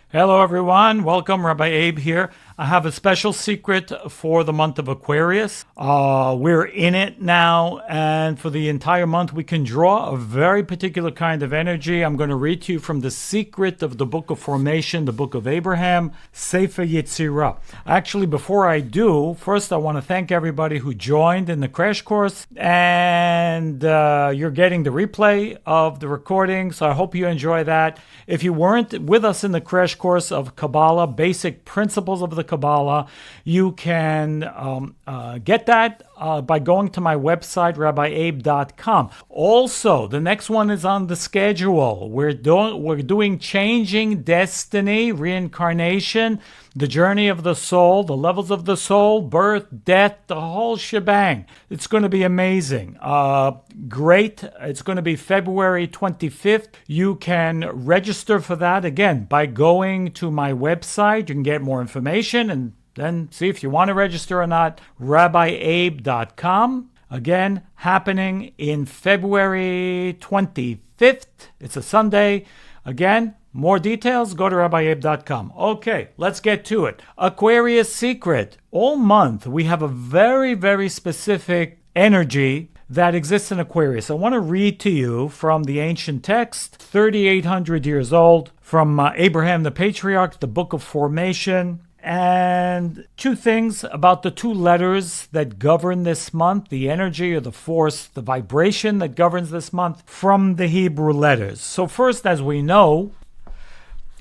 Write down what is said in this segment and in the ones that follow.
Hello everyone, welcome. Rabbi Abe here. I have a special secret for the month of Aquarius. We're in it now, and for the entire month we can draw a very particular kind of energy. I'm going to read to you from the secret of the Book of Formation, the Book of Abraham, Sefer Yetzirah. Actually, before I do, first I want to thank everybody who joined in the crash course, and you're getting the replay of the recording, so I hope you enjoy that. If you weren't with us in the crash course of Kabbalah, basic principles of the Kabbalah, you can get that by going to my website, rabbieabe.com. Also, the next one is on the schedule. We're doing Changing Destiny, Reincarnation, the journey of the soul, the levels of the soul, birth, death, the whole shebang. It's going to be amazing. Great. It's going to be February 25th. You can register for that, again, by going to my website. You can get more information and then see if you want to register or not. rabbieabe.com. Again, happening in February 25th. It's a Sunday. Again, more details, go to rabbieabe.com. Okay, let's get to it. Aquarius Secret. All month, we have a very, very specific energy that exists in Aquarius. I want to read to you from the ancient text, 3,800 years old, from Abraham the Patriarch, the Book of Formation. And two things about the two letters that govern this month, the energy or the force, the vibration that governs this month from the Hebrew letters. So first, as we know,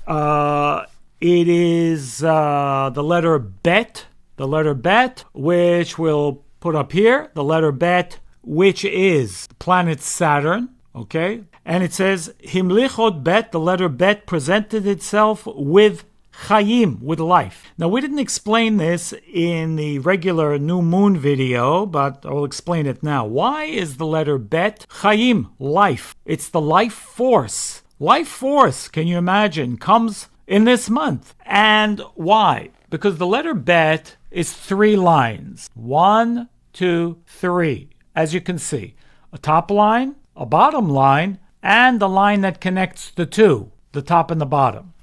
it is the letter Bet, which we'll put up here, the letter Bet, which is planet Saturn, okay? And it says, Himlichot Bet, the letter Bet presented itself with Chaim, with life. Now, we didn't explain this in the regular new moon video, but I will explain it now. Why is the letter Bet Chaim, life? It's the life force. Life force, can you imagine, comes in this month. And why? Because the letter Bet is 3 lines. 1, 2, 3. As you can see, a top line, a bottom line, and the line that connects the two, the top and the bottom.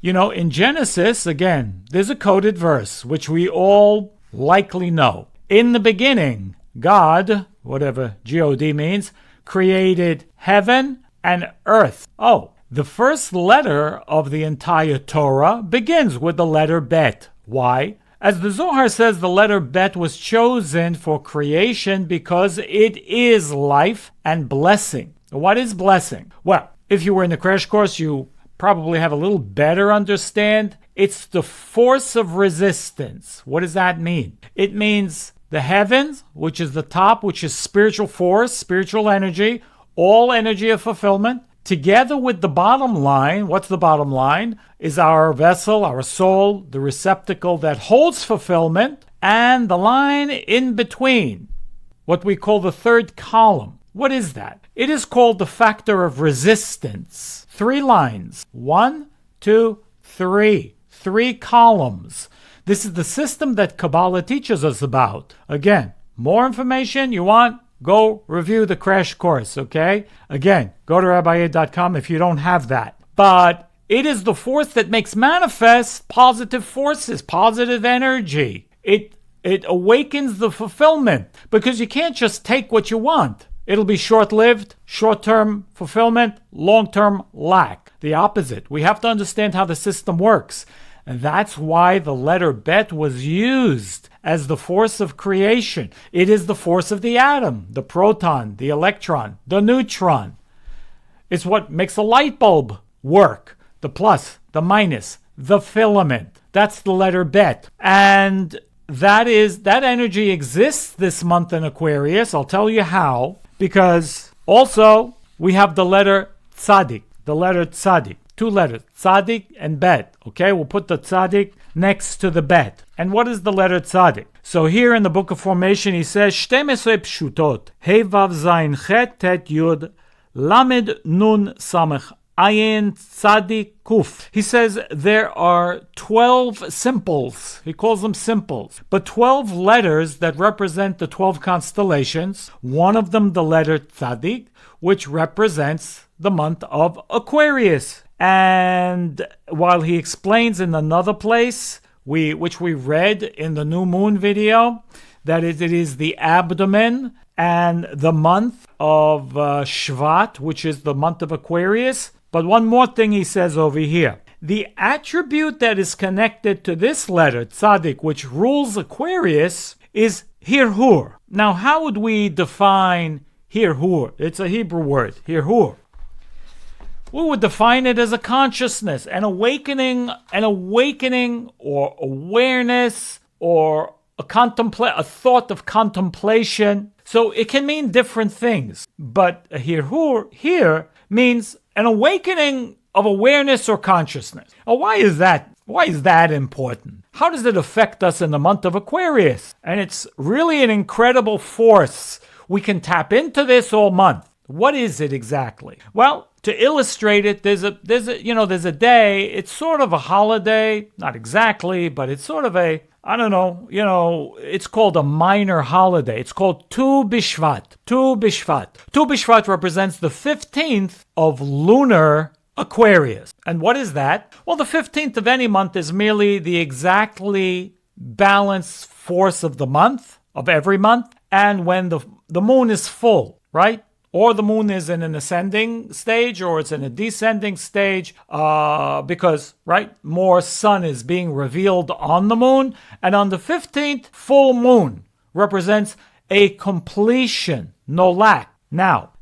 You know, in Genesis, again, there's a coded verse, which we all likely know. In the beginning, God, whatever G-O-D means, created heaven and earth. Oh, the first letter of the entire Torah begins with the letter Bet. Why? As the Zohar says, the letter Bet was chosen for creation because it is life and blessing. What is blessing? Well, if you were in the crash course, you probably have a little better understand. It's the force of resistance. What does that mean? It means the heavens, which is the top, which is spiritual force, spiritual energy, all energy of fulfillment, together with the bottom line. What's the bottom line? Is our vessel, our soul, the receptacle that holds fulfillment, and the line in between, what we call the third column. What is that? It is called the factor of resistance. 3 lines. 1, 2, 3. 3 columns. This is the system that Kabbalah teaches us about. Again, more information you want, go review the crash course, okay? Again, go to rabbieabe.com if you don't have that. But it is the force that makes manifest positive forces, positive energy. It awakens the fulfillment because you can't just take what you want. It'll be short-lived, short-term fulfillment, long-term lack. The opposite. We have to understand how the system works. And that's why the letter Bet was used as the force of creation. It is the force of the atom, the proton, the electron, the neutron. It's what makes a light bulb work. The plus, the minus, the filament. That's the letter Bet. And that energy exists this month in Aquarius. I'll tell you how. Because also we have the letter Tzadik. The letter Tzadik. 2 letters, Tzadik and Bet. Okay, we'll put the Tzadik next to the Bet. And what is the letter Tzadik? So here in the Book of Formation, he says, 12 pshutot, He Vav Zayin Chet Tet Yud Lamed Nun Samech Ayin Tzadik Kuf. He says there are 12 simples. He calls them simples. But 12 letters that represent the 12 constellations. One of them, the letter Tzadik, which represents the month of Aquarius. And while he explains in another place, which we read in the new moon video, that it is the abdomen and the month of Shvat, which is the month of Aquarius. But one more thing he says over here. The attribute that is connected to this letter, Tzadik, which rules Aquarius, is Hirhur. Now, how would we define Hirhur? It's a Hebrew word, Hirhur. We would define it as a consciousness, an awakening or awareness or a thought of contemplation. So it can mean different things. But a Hirhur here means an awakening of awareness or consciousness. Now, why is that? Why is that important? How does it affect us in the month of Aquarius? And it's really an incredible force. We can tap into this all month. What is it exactly? Well, to illustrate it, there's a day. It's sort of a holiday, not exactly, but it's sort of it's called a minor holiday. It's called Tu B'Shvat. Tu B'Shvat. Tu B'Shvat represents the 15th of lunar Aquarius. And what is that? Well, the 15th of any month is merely the exactly balanced force of the month, of every month, and when the moon is full, right? Or the moon is in an ascending stage, or it's in a descending stage, because, right, more sun is being revealed on the moon. And on the 15th, full moon represents a completion, no lack. Now,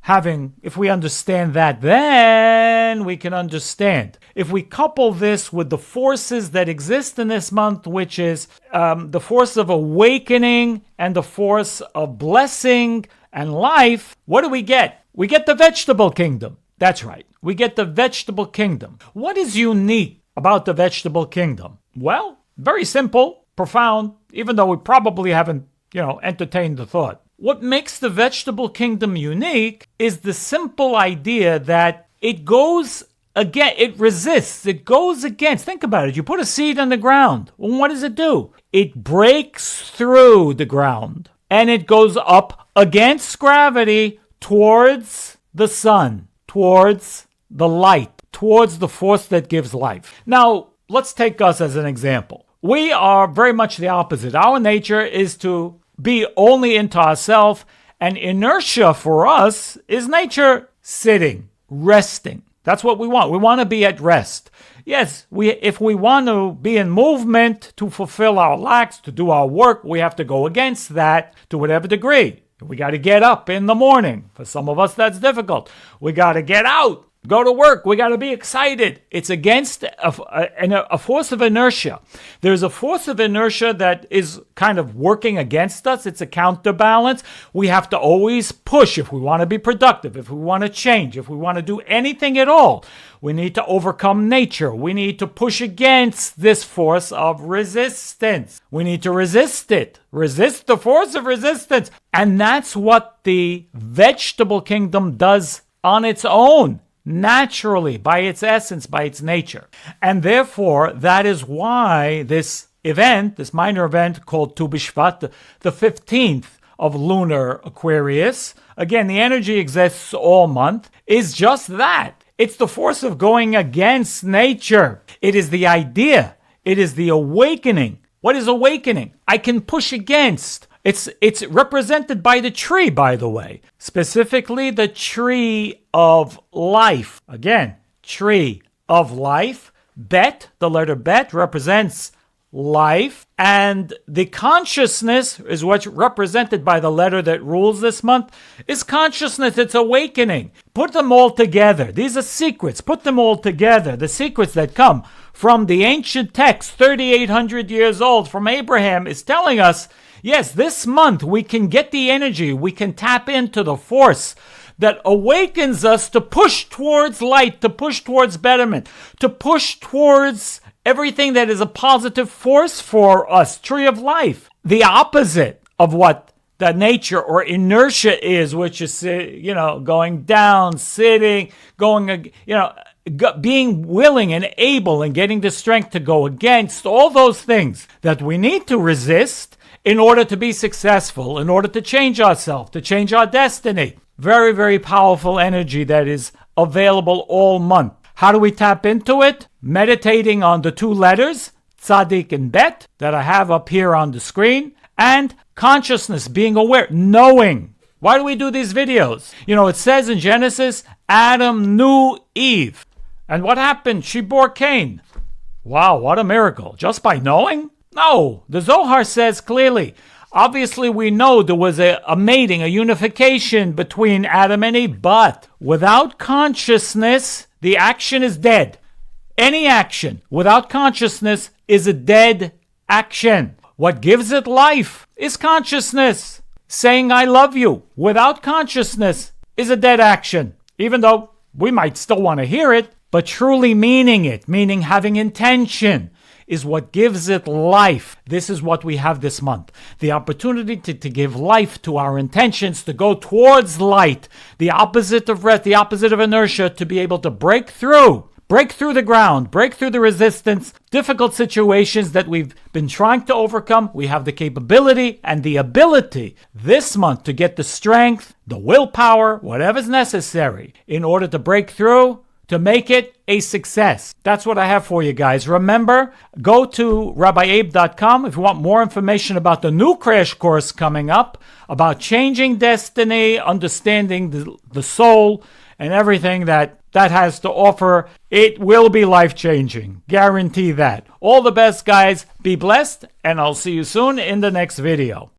if we understand that, then we can understand. If we couple this with the forces that exist in this month, which is the force of awakening and the force of blessing and life, what do we get? We get the vegetable kingdom. That's right. We get the vegetable kingdom. What is unique about the vegetable kingdom? Well, very simple, profound, even though we probably haven't, entertained the thought. What makes the vegetable kingdom unique is the simple idea that it goes again, it resists, it goes against. Think about it. You put a seed in the ground. Well, what does it do? It breaks through the ground and it goes up against gravity towards the sun, towards the light, towards the force that gives life. Now, let's take us as an example. We are very much the opposite. Our nature is to be only into ourselves, and inertia for us is nature sitting, resting. That's what we want. We want to be at rest. Yes, if we want to be in movement to fulfill our lacks, to do our work, we have to go against that to whatever degree. We got to get up in the morning. For some of us, that's difficult. We got to get out, go to work. We got to be excited. It's against a force of inertia. There's a force of inertia that is kind of working against us. It's a counterbalance. We have to always push if we want to be productive, if we want to change, if we want to do anything at all. We need to overcome nature. We need to push against this force of resistance. We need to resist it. Resist the force of resistance. And that's what the vegetable kingdom does on its own. Naturally, by its essence, by its nature. And therefore, that is why this event, this minor event called Tu B'Shvat, the 15th of lunar Aquarius, again, the energy exists all month, is just that. It's the force of going against nature. It is the idea. It is the awakening. What is awakening? I can push against. It's represented by the tree, by the way. Specifically, the tree of life. Again, tree of life. Bet, the letter bet, represents life. And the consciousness is what's represented by the letter that rules this month, is consciousness. It's awakening. Put them all together. These are secrets. Put them all together. The secrets that come from the ancient text, 3,800 years old, from Abraham, is telling us, yes, this month we can get the energy, we can tap into the force that awakens us to push towards light, to push towards betterment, to push towards everything that is a positive force for us, tree of life. The opposite of what the nature or inertia is, which is, going down, sitting, being willing and able and getting the strength to go against all those things that we need to resist in order to be successful, in order to change ourselves, to change our destiny. Very, very powerful energy that is available all month. How do we tap into it? Meditating on the 2 letters, Tzadik and Bet, that I have up here on the screen, and consciousness, being aware, knowing. Why do we do these videos? It says in Genesis, Adam knew Eve. And what happened? She bore Cain. Wow, what a miracle. Just by knowing? No, the Zohar says clearly. Obviously, we know there was a mating, a unification between Adam and Eve, but without consciousness, the action is dead. Any action without consciousness is a dead action. What gives it life is consciousness. Saying I love you without consciousness is a dead action, even though we might still want to hear it, but truly meaning it, meaning having intention, is what gives it life. This is what we have this month. The opportunity to give life to our intentions, to go towards light, the opposite of rest, the opposite of inertia, to be able to break through the ground, break through the resistance, difficult situations that we've been trying to overcome. We have the capability and the ability this month to get the strength, the willpower, whatever's necessary in order to break through, to make it a success. That's what I have for you guys. Remember, go to rabbieabe.com if you want more information about the new crash course coming up, about changing destiny, understanding the soul, and everything that has to offer. It will be life-changing. Guarantee that. All the best, guys. Be blessed, and I'll see you soon in the next video.